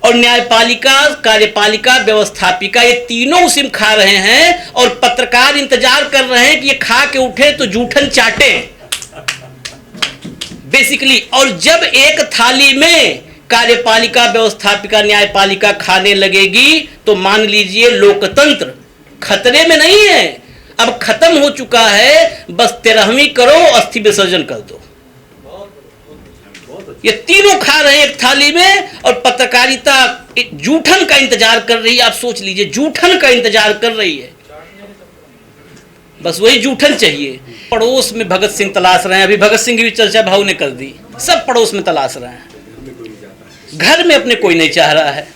और न्यायपालिका, कार्यपालिका, व्यवस्थापिका, ये तीनों उसी खा रहे हैं और पत्रकार इंतजार कर रहे हैं कि ये खा के उठे तो जूठन चाटे बेसिकली। और जब एक थाली में कार्यपालिका, व्यवस्थापिका, न्यायपालिका खाने लगेगी तो मान लीजिए लोकतंत्र खतरे में नहीं है, अब खत्म हो चुका है। बस 13वीं करो, अस्थि विसर्जन कर दो। ये तीनों खा रहे हैं एक थाली में और पत्रकारिता जूठन का इंतजार कर रही है। आप सोच लीजिए, जूठन का इंतजार कर रही है, बस वही जूठन चाहिए। पड़ोस में भगत सिंह तलाश रहे हैं, अभी भगत सिंह की भी चर्चा भाव ने कर दी। सब पड़ोस में तलाश रहे हैं, घर में अपने कोई नहीं चाह रहा है।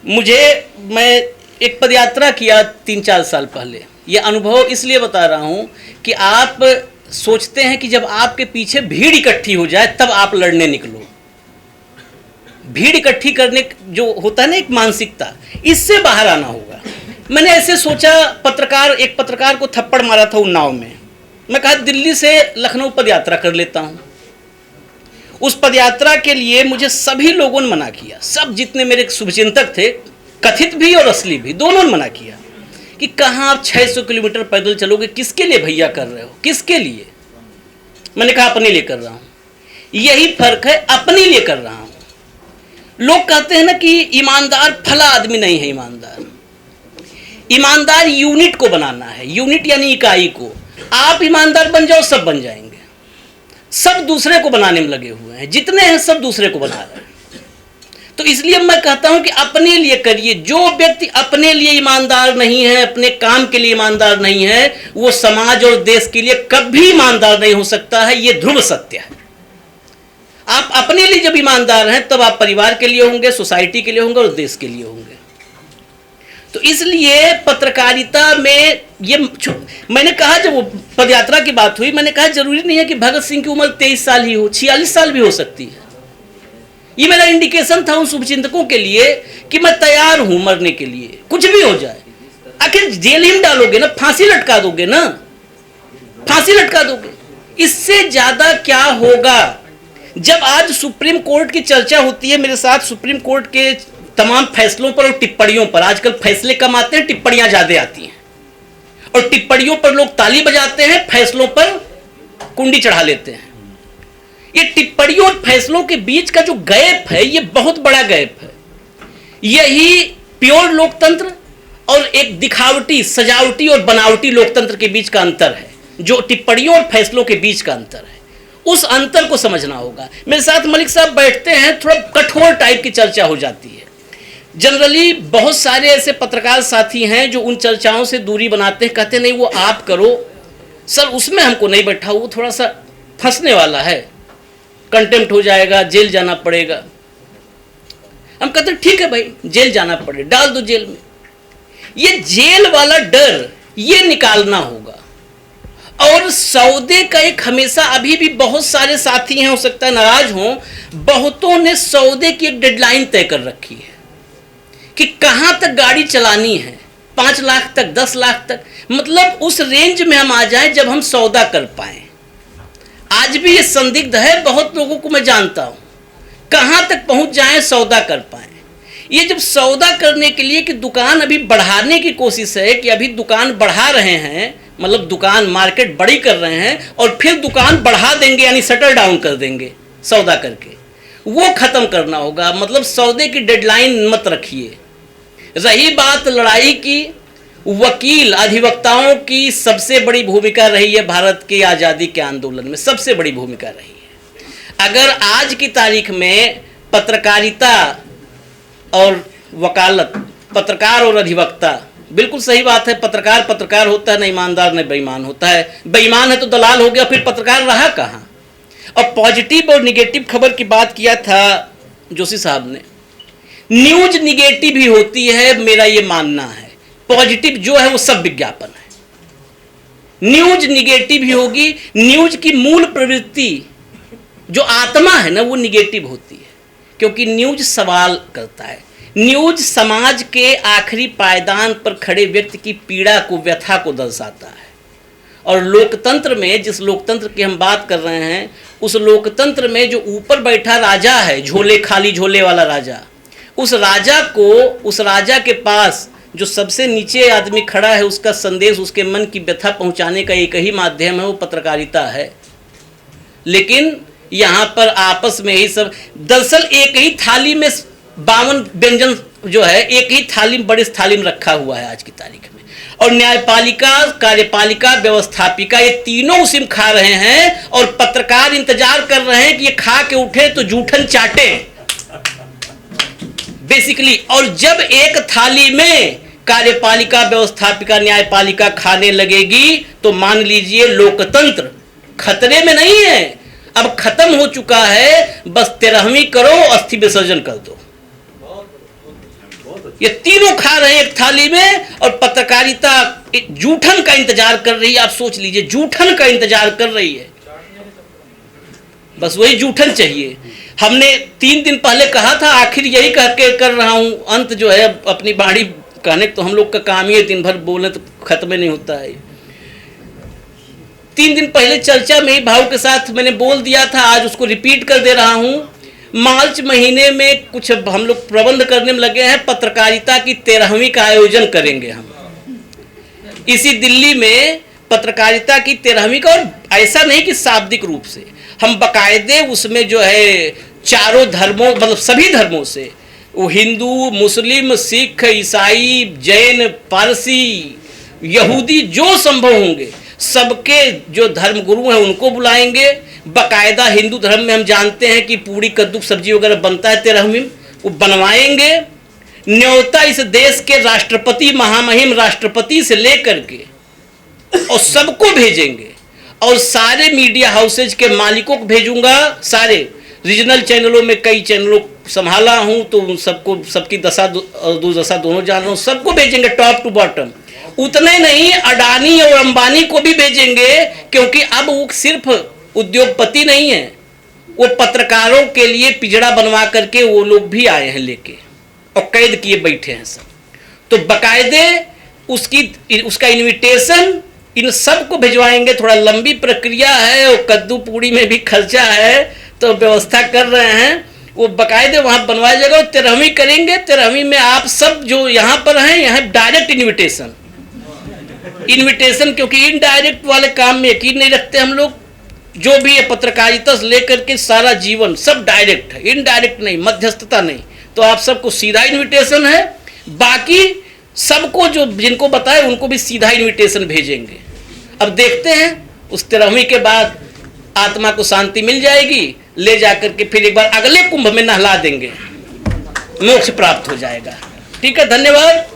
मैं एक पदयात्रा किया 3-4 साल पहले। ये अनुभव इसलिए बता रहा हूं कि आप सोचते हैं कि जब आपके पीछे भीड़ इकट्ठी हो जाए तब आप लड़ने निकलो। भीड़ इकट्ठी करने जो होता है ना एक मानसिकता, इससे बाहर आना होगा। मैंने ऐसे सोचा, एक पत्रकार को थप्पड़ मारा था उन्नाव में। मैं कहा दिल्ली से लखनऊ पदयात्रा कर लेता हूं। उस पदयात्रा के लिए मुझे सभी लोगों ने मना किया, सब जितने मेरे शुभचिंतक थे, कथित भी और असली भी, दोनों ने मना किया कि कहाँ आप 600 किलोमीटर पैदल चलोगे, किसके लिए भैया कर रहे हो, किसके लिए। मैंने कहा अपने लिए कर रहा हूं। यही फर्क है, अपने लिए कर रहा हूं। लोग कहते हैं ना कि ईमानदार फला आदमी नहीं है। ईमानदार यूनिट को बनाना है, यूनिट यानी इकाई को। आप ईमानदार बन जाओ, सब बन जाएंगे। सब दूसरे को बनाने में लगे हुए हैं, जितने हैं सब दूसरे को बना रहे हैं। तो इसलिए मैं कहता हूं कि अपने लिए करिए। जो व्यक्ति अपने लिए ईमानदार नहीं है, अपने काम के लिए ईमानदार नहीं है, वो समाज और देश के लिए कभी ईमानदार नहीं हो सकता है। ये ध्रुव सत्य है। आप अपने लिए जब ईमानदार हैं तब आप परिवार के लिए होंगे, सोसाइटी के लिए होंगे और देश के लिए होंगे। तो इसलिए पत्रकारिता में ये मैंने कहा, जब वो पदयात्रा की बात हुई, मैंने कहा जरूरी नहीं है कि भगत सिंह की उम्र 23 साल ही हो, 46 साल भी हो सकती है। ये मेरा इंडिकेशन था उन शुभचिंतकों के लिए कि मैं तैयार हूं मरने के लिए, कुछ भी हो जाए। आखिर जेल ही में डालोगे ना, फांसी लटका दोगे ना, फांसी लटका दोगे। इससे ज्यादा क्या होगा। जब आज सुप्रीम कोर्ट की चर्चा होती है मेरे साथ, सुप्रीम कोर्ट के तमाम फैसलों पर और टिप्पणियों पर, आजकल फैसले कम आते हैं, टिप्पणियां ज्यादा आती हैं, और टिप्पणियों पर लोग ताली बजाते हैं, फैसलों पर कुंडी चढ़ा लेते हैं। ये टिप्पणियों और फैसलों के बीच का जो गैप है, ये बहुत बड़ा गैप है। यही प्योर लोकतंत्र और एक दिखावटी, सजावटी और बनावटी लोकतंत्र के बीच का अंतर है, जो टिप्पणियों और फैसलों के बीच का अंतर है। उस अंतर को समझना होगा। मेरे साथ मलिक साहब बैठते हैं, थोड़ा कठोर टाइप की चर्चा हो जाती है। जनरली बहुत सारे ऐसे पत्रकार साथी हैं जो उन चर्चाओं से दूरी बनाते हैं, कहते नहीं वो आप करो सर, उसमें हमको नहीं बैठा, वो थोड़ा सा फंसने वाला है, कंटेम्प्ट हो जाएगा, जेल जाना पड़ेगा। हम कहते हैं ठीक है भाई, जेल जाना पड़े, डाल दो जेल में। ये जेल वाला डर ये निकालना होगा। और सौदे का एक हमेशा, अभी भी बहुत सारे साथी हैं, हो सकता है नाराज हों, बहुतों ने सौदे की एक डेडलाइन तय कर रखी है कि कहां तक गाड़ी चलानी है, 5 लाख तक, 10 लाख तक, मतलब उस रेंज में हम आ जाएं जब हम सौदा कर पाए। आज भी ये संदिग्ध है, बहुत लोगों को मैं जानता हूं, कहां तक पहुंच जाएं, सौदा कर पाए। ये जब सौदा करने के लिए कि दुकान अभी बढ़ाने की कोशिश है, कि अभी दुकान बढ़ा रहे हैं, मतलब दुकान मार्केट बड़ी कर रहे हैं और फिर दुकान बढ़ा देंगे, यानी शटर डाउन कर देंगे सौदा करके, वो खत्म करना होगा। मतलब सौदे की डेडलाइन मत रखिए। रही बात लड़ाई की, वकील अधिवक्ताओं की सबसे बड़ी भूमिका रही है भारत की आज़ादी के आंदोलन में, सबसे बड़ी भूमिका रही है। अगर आज की तारीख में पत्रकारिता और वकालत, पत्रकार और अधिवक्ता, बिल्कुल सही बात है, पत्रकार पत्रकार होता है, न ईमानदार न बेईमान होता है। बेईमान है तो दलाल हो गया, फिर पत्रकार रहा कहाँ। और पॉजिटिव और निगेटिव खबर की बात किया था जोशी साहब ने। न्यूज निगेटिव ही होती है, मेरा ये मानना है। पॉजिटिव जो है वो सब विज्ञापन है। न्यूज निगेटिव ही होगी। न्यूज की मूल प्रवृत्ति जो आत्मा है ना, वो निगेटिव होती है, क्योंकि न्यूज सवाल करता है। न्यूज समाज के आखिरी पायदान पर खड़े व्यक्ति की पीड़ा को, व्यथा को दर्शाता है। और लोकतंत्र में, जिस लोकतंत्र की हम बात कर रहे हैं, उस लोकतंत्र में जो ऊपर बैठा राजा है, झोले खाली झोले वाला राजा, उस राजा के पास जो सबसे नीचे आदमी खड़ा है, उसका संदेश, उसके मन की व्यथा पहुंचाने का एक ही माध्यम है, वो पत्रकारिता है। लेकिन यहाँ पर आपस में ही सब, दरअसल एक ही थाली में 52 व्यंजन जो है एक ही थाली में, बड़ी थाली में रखा हुआ है आज की तारीख में। और न्यायपालिका, कार्यपालिका, व्यवस्थापिका, ये तीनों उसी में खा रहे हैं और पत्रकार इंतजार कर रहे हैं कि ये खा के उठे तो जूठन चाटे बेसिकली। और जब एक थाली में कार्यपालिका, व्यवस्थापिका, न्यायपालिका खाने लगेगी तो मान लीजिए लोकतंत्र खतरे में नहीं है, अब खत्म हो चुका है। बस 13वीं करो, अस्थि विसर्जन कर दो। ये तीनों खा रहे हैं एक थाली में और पत्रकारिता जूठन का इंतजार कर रही है। आप सोच लीजिए, जूठन का इंतजार कर रही है, बस वही जूठन चाहिए। हमने 3 दिन पहले कहा था, आखिर यही कह के कर रहा हूं, अंत जो है अपनी बाणी कहने, तो हम लोग का काम ही है दिन भर बोलने, तो खत्म नहीं होता है। 3 दिन पहले चर्चा में ही भाव के साथ मैंने बोल दिया था, आज उसको रिपीट कर दे रहा हूं। मार्च महीने में कुछ हम लोग प्रबंध करने में लगे हैं, पत्रकारिता की 13वीं का आयोजन करेंगे हम इसी दिल्ली में, पत्रकारिता की 13वीं का। और ऐसा नहीं कि शाब्दिक रूप से, हम बाकायदे उसमें जो है चारों धर्मों, मतलब सभी धर्मों से, वो हिंदू, मुस्लिम, सिख, ईसाई, जैन, पारसी, यहूदी, जो संभव होंगे सबके जो धर्मगुरु हैं उनको बुलाएंगे। बाकायदा हिंदू धर्म में हम जानते हैं कि पूड़ी, कद्दू, सब्जी वगैरह बनता है 13वीं, वो बनवाएंगे। न्योता इस देश के राष्ट्रपति, महामहिम राष्ट्रपति से लेकर के और सबको भेजेंगे। और सारे मीडिया हाउसेज के मालिकों को भेजूंगा, सारे रीजनल चैनलों में कई चैनलों संभाला हूं तो सबको, सबकी दशा और दुर्दशा दोनों जान रहा हूं, सबको भेजेंगे टॉप टू बॉटम। उतने नहीं, अडानी और अंबानी को भी भेजेंगे, क्योंकि अब वो सिर्फ उद्योगपति नहीं है, वो पत्रकारों के लिए पिंजड़ा बनवा करके वो लोग भी आए हैं लेके और कैद किए बैठे हैं सब। तो बाकायदे उसका इनविटेशन इन सब को भिजवाएंगे। थोड़ा लंबी प्रक्रिया है और कद्दू पूड़ी में भी खर्चा है, तो व्यवस्था कर रहे हैं, वो बाकायदे वहां बनवाया जाएगा। और 13वीं करेंगे, 13वीं में आप सब जो यहाँ पर हैं, यहाँ डायरेक्ट इन्विटेशन, क्योंकि इनडायरेक्ट वाले काम में यकीन नहीं रखते हम लोग। जो भी है पत्रकारिता से लेकर के सारा जीवन सब डायरेक्ट है, इनडायरेक्ट नहीं, मध्यस्थता नहीं। तो आप सबको सीधा इनविटेशन है, बाकी सबको जो जिनको बताए उनको भी सीधा इनविटेशन भेजेंगे। अब देखते हैं उस 13वीं के बाद आत्मा को शांति मिल जाएगी, ले जाकर के फिर एक बार अगले कुंभ में नहला देंगे, मोक्ष प्राप्त हो जाएगा। ठीक है, धन्यवाद।